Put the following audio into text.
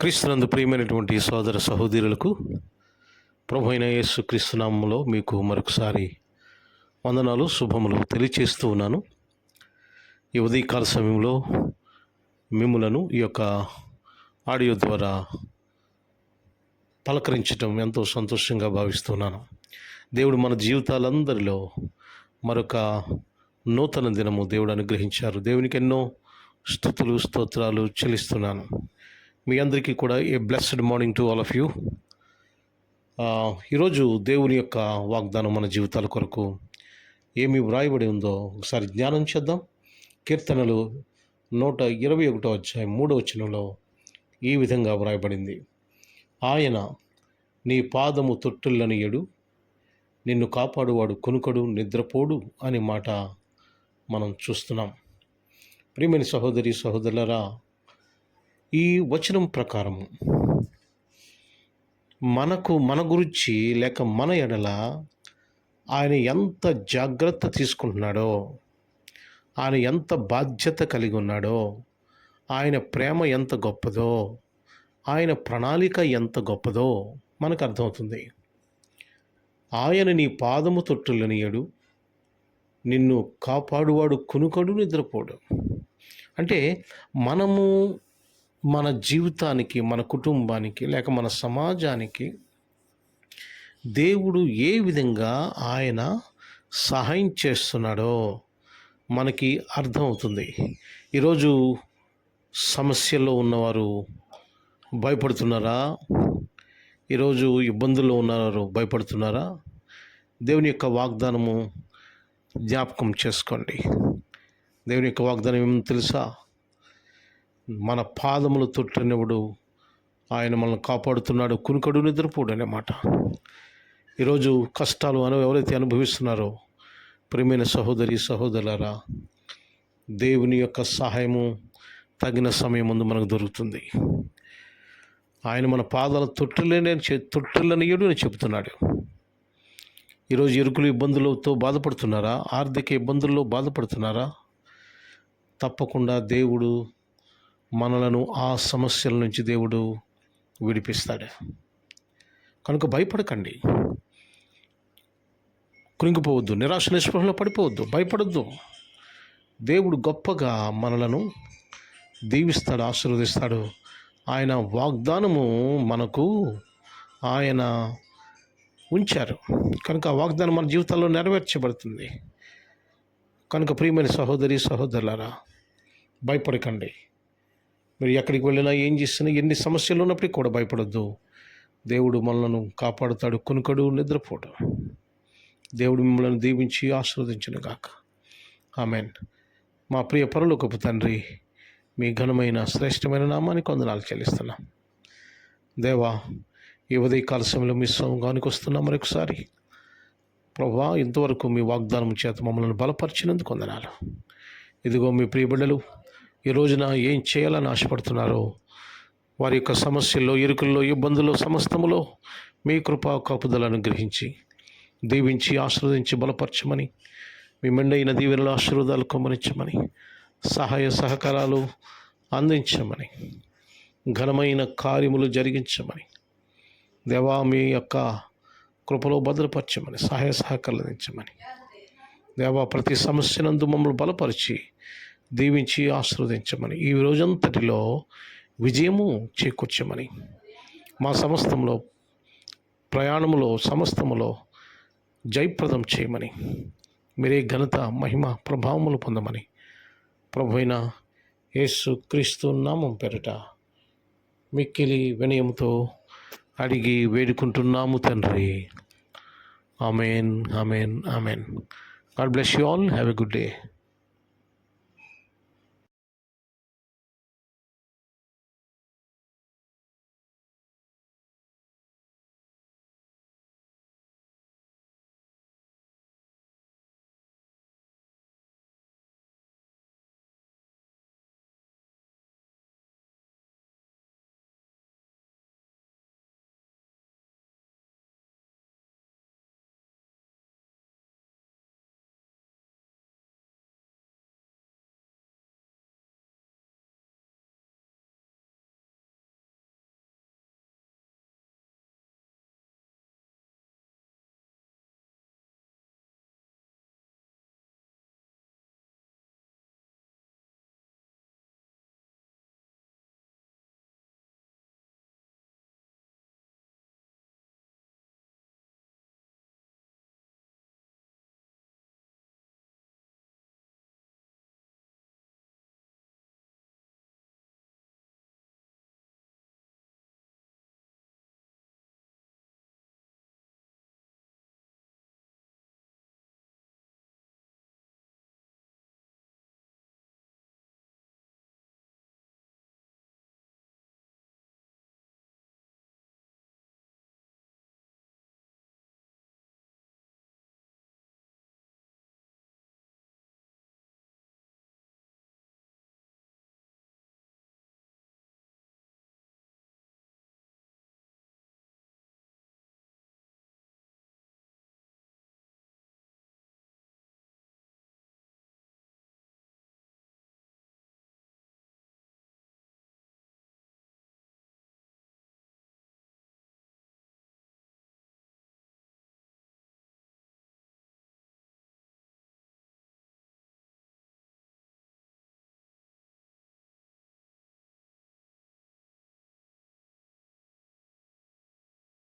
క్రీస్తునందు ప్రియమైనటువంటి సోదర సహోదరులకు ప్రభు అయిన యేసు క్రీస్తు నామములో మీకు మరొకసారి వందనాలు శుభములు తెలియచేస్తూ ఉన్నాను. ఈ ఉదయకాల సమయంలో మిమ్ములను ఈ యొక్క ఆడియో ద్వారా పలకరించటం ఎంతో సంతోషంగా భావిస్తున్నాను. దేవుడు మన జీవితాలందరిలో మరొక నూతన దినము దేవుడు అనుగ్రహించారు. దేవునికి ఎన్నో స్తుతులు స్తోత్రాలు చెల్లిస్తున్నాను. మీ అందరికీ కూడా a blessed morning to all of you. ఈరోజు దేవుని యొక్క వాగ్దానం మన జీవితాల కొరకు ఏమి వ్రాయబడి ఉందో ఒకసారి జ్ఞానం చేద్దాం. కీర్తనలు 121 అధ్యాయం 3వ వచనంలో ఈ విధంగా వ్రాయబడింది: ఆయన నీ పాదము తొట్టిల్లనియడు, నిన్ను కాపాడువాడు కొనుకడు నిద్రపోడు అనే మాట మనం చూస్తున్నాం. ప్రియమైన సహోదరి సహోదరులారా, ఈ వచనం ప్రకారము మన గురించి లేక మన ఎడల ఆయన ఎంత జాగ్రత్త తీసుకుంటున్నాడో, ఆయన ఎంత బాధ్యత కలిగి ఉన్నాడో, ఆయన ప్రేమ ఎంత గొప్పదో, ఆయన ప్రణాళిక ఎంత గొప్పదో మనకు అర్థమవుతుంది. ఆయన నీ పాదము తొట్టులనియడు, నిన్ను కాపాడువాడు కునుకడు నిద్రపోడు. అంటే మనము మన జీవితానికి, మన కుటుంబానికి లేక మన సమాజానికి దేవుడు ఏ విధంగా ఆయన సహాయం చేస్తున్నాడో మనకి అర్థమవుతుంది. ఈరోజు సమస్యల్లో ఉన్నవారు భయపడుతున్నారా? ఈరోజు ఇబ్బందుల్లో ఉన్నవారు భయపడుతున్నారా? దేవుని యొక్క వాగ్దానము జ్ఞాపకం చేసుకోండి. దేవుని యొక్క వాగ్దానం ఏమో తెలుసా? మన పాదములు తొట్టినప్పుడు ఆయన మనల్ని కాపాడుతున్నాడు, కునుకడు నిద్రపోడు అనే మాట. ఈరోజు కష్టాలు ఎవరైతే అనుభవిస్తున్నారో ప్రియమైన సహోదరి సహోదరులారా, దేవుని యొక్క సహాయము తగిన సమయం ముందు మనకు దొరుకుతుంది. ఆయన మన పాదాల తొట్టిల్లనియడు అని చెబుతున్నాడు. ఈరోజు ఇరుకులు ఇబ్బందులతో బాధపడుతున్నారా? ఆర్థిక ఇబ్బందుల్లో బాధపడుతున్నారా? తప్పకుండా దేవుడు మనలను ఆ సమస్యల నుంచి దేవుడు విడిపిస్తాడు. కనుక భయపడకండి, కృంగిపోవద్దు, నిరాశ నిస్పృహలో పడిపోవద్దు, భయపడొద్దు. దేవుడు గొప్పగా మనలను దీవిస్తాడు, ఆశీర్వదిస్తాడు. ఆయన వాగ్దానము మనకు ఆయన ఉంచారు కనుక ఆ వాగ్దానం మన జీవితాల్లో నెరవేర్చబడుతుంది. కనుక ప్రియమైన సహోదరి సహోదరులారా, భయపడకండి. మీరు ఎక్కడికి వెళ్ళినా, ఏం చేసినా, ఎన్ని సమస్యలు ఉన్నప్పటికీ కూడా భయపడొద్దు. దేవుడు మనలను కాపాడుతాడు, కునుకడు నిద్రపోడు. దేవుడు మిమ్మల్ని దీవించి ఆశీర్వదించును గాక. ఆమేన్. మా ప్రియ పరలోకపు తండ్రి, మీ ఘనమైన శ్రేష్టమైన నామానికి వందనాలు చెల్లిస్తున్నాం. దేవా, ఈ ఉదయకాల సమయంలో మీ సౌగానికి వస్తున్నాం. మరొకసారి ప్రభువా, ఇంతవరకు మీ వాగ్దానం చేత మమ్మల్ని బలపరిచినందుకు వందనాలు. ఇదిగో మీ ప్రియ బిడ్డలు ఈ రోజున ఏం చేయాలని ఆశపడుతున్నారో, వారి యొక్క సమస్యల్లో, ఇరుకుల్లో, ఇబ్బందుల్లో, సమస్తములో మీ కృపా కాపుదలను గ్రహించి దీవించి ఆశీర్వదించి బలపరచమని, మీ మెండైన దీవెనలు ఆశీర్వాదాలు కొమ్మరించమని, సహాయ సహకారాలు అందించమని, ఘనమైన కార్యములు జరిగించమని, దేవా మీ యొక్క కృపలో భద్రపరచమని, సహాయ సహకారాలు అందించమని, దేవా ప్రతి సమస్యనందు మమ్మల్ని బలపరిచి దీవించి ఆశీర్వదించమని, ఈ రోజంతటిలో విజయము చేకూర్చమని, మా సమస్తంలో ప్రయాణములో సమస్తములో జయప్రదం చేయమని, మీరే ఘనత మహిమ ప్రభావములు పొందమని ప్రభు అయిన యేసు క్రీస్తు నామం పేరిట మిక్కిలి వినయముతో అడిగి వేడుకుంటున్నాము తండ్రి. Amen, amen, amen. God bless you all. Have a good day.